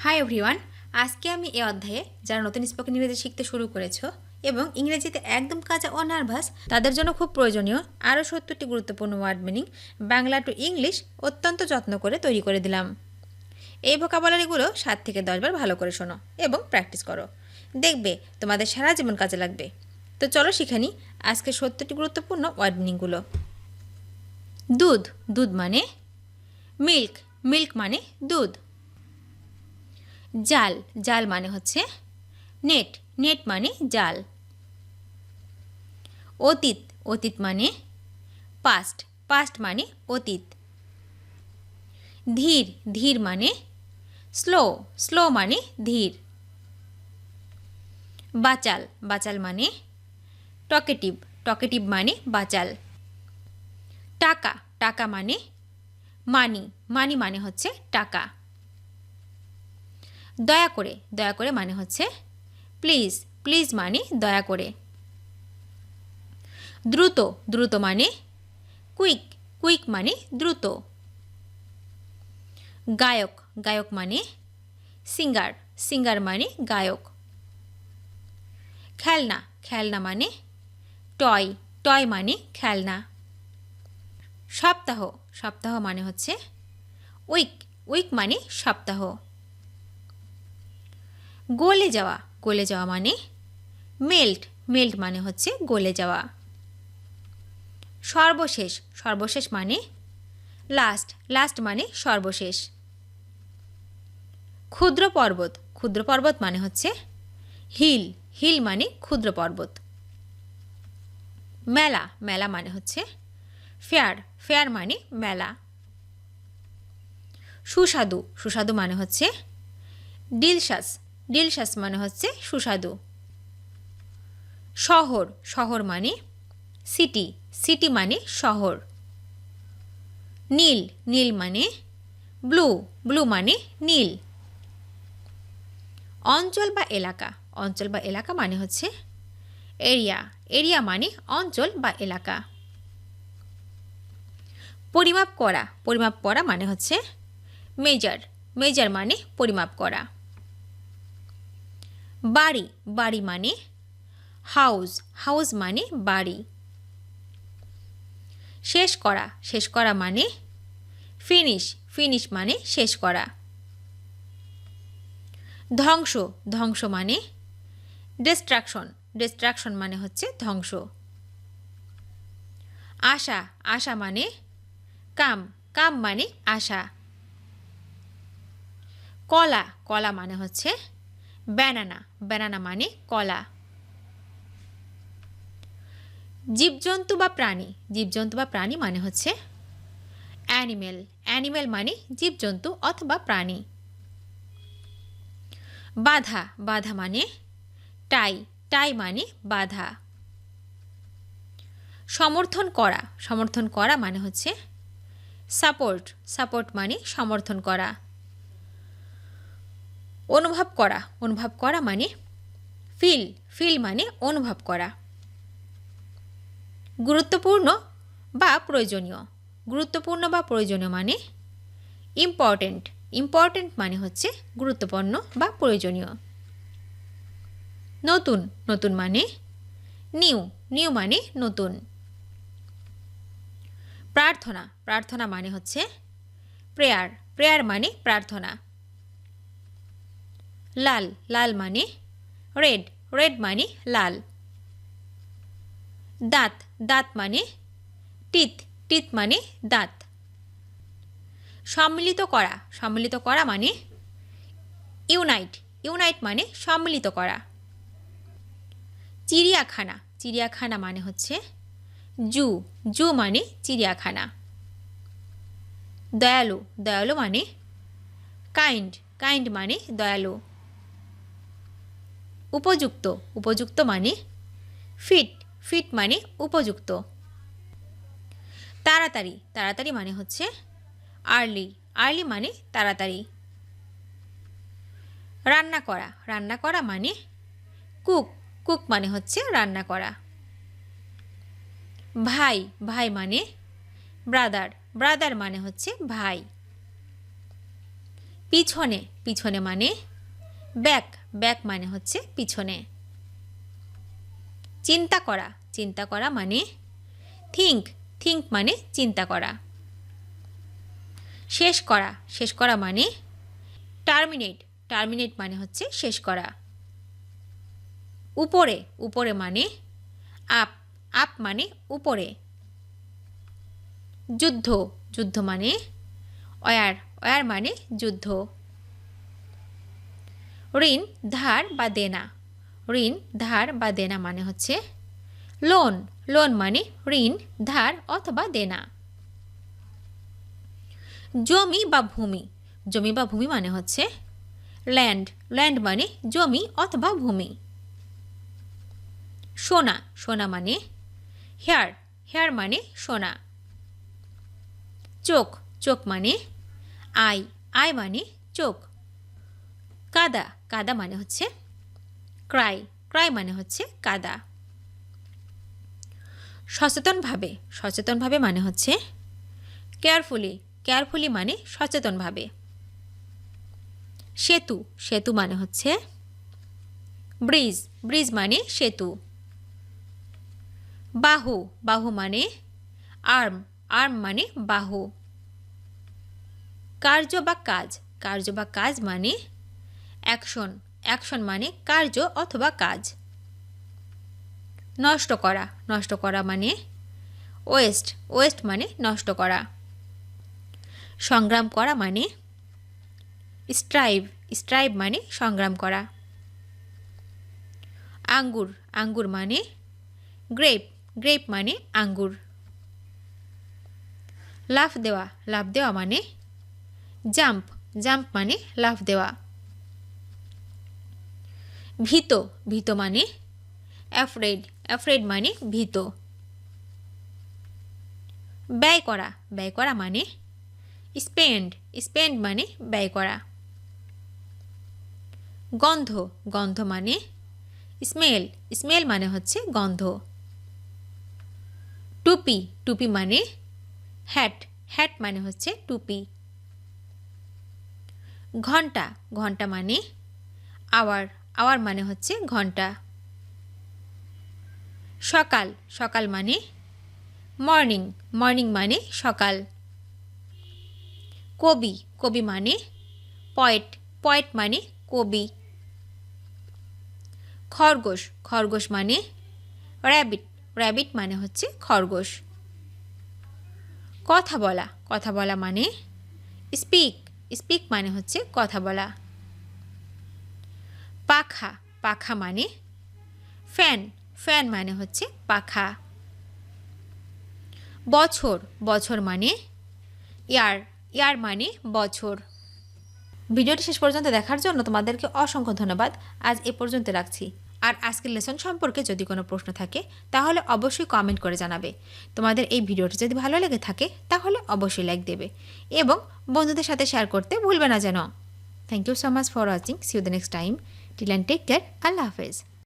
Hi everyone, আজকে আমি এই অধ্যায়ে যারা নতুন স্পোকেন ইংরেজি শিখতে শুরু করেছো এবং ইংরেজিতে একদম কাঁচা ও নার্ভাস তাদের জন্য খুব প্রয়োজনীয় আরও 70টি গুরুত্বপূর্ণ word meaning Bangla to English অত্যন্ত যত্ন করে তৈরি করে দিলাম। এই ভোকাবুলারিগুলো 7 থেকে 10 বার ভালো করে শোনো এবং প্র্যাকটিস করো, দেখবে তোমাদের সারা জীবন কাজে লাগবে। তো চলো শিখে নিই আজকে 70টি গুরুত্বপূর্ণ ওয়ার্ড মিনিংগুলো। দুধ, দুধ মানে মিল্ক, মিল্ক মানে দুধ। জাল, জাল মানে হচ্ছে নেট, নেট মানে জাল। অতীত, অতীত মানে পাস্ট, পাস্ট মানে অতীত। ধীর, ধীর মানে স্লো, স্লো মানে ধীর। বাচাল, বাচাল মানে টকেটিভ, টকেটিভ মানে বাচাল। টাকা, টাকা মানে মানি, মানি মানে হচ্ছে টাকা। দয়া করে, দয়া করে মানে হচ্ছে প্লিজ, প্লিজ মানে দয়া করে। দ্রুত, দ্রুত মানে কুইক, কুইক মানে দ্রুত। গায়ক, গায়ক মানে সিঙ্গার, সিঙ্গার মানে গায়ক। খেলনা, খেলনা মানে টয়, টয় মানে খেলনা। সপ্তাহ, সপ্তাহ মানে হচ্ছে উইক, উইক মানে সপ্তাহ। গলে যাওয়া, গলে যাওয়া মানে মেল্ট, মেল্ট মানে হচ্ছে গলে যাওয়া। সর্বশেষ, সর্বশেষ মানে লাস্ট, লাস্ট মানে সর্বশেষ। ক্ষুদ্র পর্বত, ক্ষুদ্র পর্বত মানে হচ্ছে হিল, হিল মানে ক্ষুদ্র পর্বত। মেলা, মেলা মানে হচ্ছে ফেয়ার, ফেয়ার মানে মেলা। সুস্বাদু, সুস্বাদু মানে হচ্ছে ডিলশাস, ডিলশাস মানে হচ্ছে সুস্বাদু। শহর, শহর মানে সিটি, সিটি মানে শহর। নীল, নীল মানে ব্লু, ব্লু মানে নীল। অঞ্চল বা এলাকা, অঞ্চল বা এলাকা মানে হচ্ছে এরিয়া, এরিয়া মানে অঞ্চল বা এলাকা। পরিমাপ করা, পরিমাপ করা মানে হচ্ছে মেজার, মেজার মানে পরিমাপ করা। বাড়ি, বাড়ি মানে হাউস, হাউস মানে বাড়ি। শেষ করা, শেষ করা মানে ফিনিশ, ফিনিশ মানে শেষ করা। ধ্বংস, ধ্বংস মানে ডিস্ট্রাকশন, ডিস্ট্রাকশন মানে হচ্ছে ধ্বংস। আশা, আশা মানে কাম, কাম মানে আশা। কলা, কলা মানে হচ্ছে ব্যানানা, ব্যানানা মানে কলা। জীবজন্তু বা প্রাণী, জীবজন্তু বা প্রাণী মানে হচ্ছে অ্যানিমেল, অ্যানিমেল মানে জীবজন্তু অথবা প্রাণী। বাধা, বাধা মানে টাই, টাই মানে বাধা। সমর্থন করা, সমর্থন করা মানে হচ্ছে সাপোর্ট, সাপোর্ট মানে সমর্থন করা। অনুভব করা, অনুভব করা মানে ফিল, ফিল মানে অনুভব করা। গুরুত্বপূর্ণ বা প্রয়োজনীয়, গুরুত্বপূর্ণ বা প্রয়োজনীয় মানে ইম্পর্টেন্ট, ইম্পর্টেন্ট মানে হচ্ছে গুরুত্বপূর্ণ বা প্রয়োজনীয়। নতুন, নতুন মানে নিউ, নিউ মানে নতুন। প্রার্থনা, প্রার্থনা মানে হচ্ছে প্রেয়ার, প্রেয়ার মানে প্রার্থনা। লাল, লাল মানে রেড, রেড মানে লাল। দাঁত, দাঁত মানে টিথ, টিথ মানে দাঁত। সম্মিলিত করা, সম্মিলিত করা মানে ইউনাইট, ইউনাইট মানে সম্মিলিত করা। চিড়িয়াখানা, চিড়িয়াখানা মানে হচ্ছে জু, জু মানে চিড়িয়াখানা। দয়ালু, দয়ালু মানে কাইন্ড, কাইন্ড মানে দয়ালু। উপযুক্ত, উপযুক্ত মানে ফিট, ফিট মানে উপযুক্ত। তাড়াতাড়ি, তাড়াতাড়ি মানে হচ্ছে আর্লি, আর্লি মানে তাড়াতাড়ি। রান্না করা, রান্না করা মানে কুক, কুক মানে হচ্ছে রান্না করা। ভাই, ভাই মানে ব্রাদার, ব্রাদার মানে হচ্ছে ভাই। পিছনে পিছনে মানে ব্যাক ব্যাক মানে হচ্ছে পিছনে। চিন্তা করা চিন্তা করা মানে থিঙ্ক থিঙ্ক মানে চিন্তা করা। শেষ করা মানে টার্মিনেট টার্মিনেট মানে হচ্ছে শেষ করা। উপরে উপরে মানে আপ আপ মানে উপরে। যুদ্ধ যুদ্ধ মানে ওয়ার ওয়ার মানে যুদ্ধ। ঋণ ধার বা দেনা ঋণ ধার বা দেনা মানে হচ্ছে লোন লোন মানে ঋণ ধার অথবা দেনা। জমি বা ভূমি জমি বা ভূমি মানে হচ্ছে ল্যান্ড ল্যান্ড মানে জমি অথবা ভূমি। সোনা সোনা মানে হেয়ার হেয়ার মানে সোনা। চোখ চোখ মানে আই আই মানে চোখ। কাদা কাদা মানে হচ্ছে ক্রাই ক্রাই মানে হচ্ছে কাদা। সচেতনভাবে সচেতনভাবে মানে হচ্ছে কেয়ারফুলি কেয়ারফুলি মানে সচেতনভাবে। সেতু সেতু মানে হচ্ছে ব্রিজ ব্রিজ মানে সেতু। বাহু বাহু মানে আর্ম আর্ম মানে বাহু। কার্য বা কাজ মানে অ্যাকশন অ্যাকশন মানে কার্য অথবা কাজ। নষ্ট করা মানে ওয়েস্ট ওয়েস্ট মানে নষ্ট করা। সংগ্রাম করা মানে স্ট্রাইভ স্ট্রাইভ মানে সংগ্রাম করা। আঙ্গুর আঙ্গুর মানে গ্রেপ গ্রেপ মানে আঙ্গুর। লাফ দেওয়া মানে জাম্প জাম্প মানে লাফ দেওয়া। ভীত ভীত মানে অ্যাফ্রেড অ্যাফ্রেড মানে ভীত। ব্যয় করা মানে স্পেন্ড স্পেন্ড মানে ব্যয় করা। গন্ধ গন্ধ মানে স্মেল স্মেল মানে হচ্ছে গন্ধ। টুপি টুপি মানে হ্যাট হ্যাট মানে হচ্ছে টুপি। ঘন্টা ঘন্টা মানে আওয়ার আওয়ার মানে হচ্ছে ঘন্টা। সকাল সকাল মানে মর্নিং মর্নিং মানে সকাল। কবি কবি মানে পয়েট পয়েট মানে কবি। খরগোশ খরগোশ মানে র্যাবিট র্যাবিট মানে হচ্ছে খরগোশ। কথা বলা মানে স্পিক স্পিক মানে হচ্ছে কথা বলা। পাখা পাখা মানে ফ্যান ফ্যান মানে হচ্ছে পাখা। বছর বছর মানে ইয়ার ইয়ার মানে বছর। ভিডিওটি শেষ পর্যন্ত দেখার জন্য তোমাদেরকে অসংখ্য ধন্যবাদ। আজ এ পর্যন্ত রাখছি। আর আজকের লেসন সম্পর্কে যদি কোনো প্রশ্ন থাকে তাহলে অবশ্যই কমেন্ট করে জানাবে। তোমাদের এই ভিডিওটি যদি ভালো লেগে থাকে তাহলে অবশ্যই লাইক দেবে এবং বন্ধুদের সাথে শেয়ার করতে ভুলবে না যেন। Thank you so much for watching. See you the next time. Till and take care. আল্লাহ হাফেজ।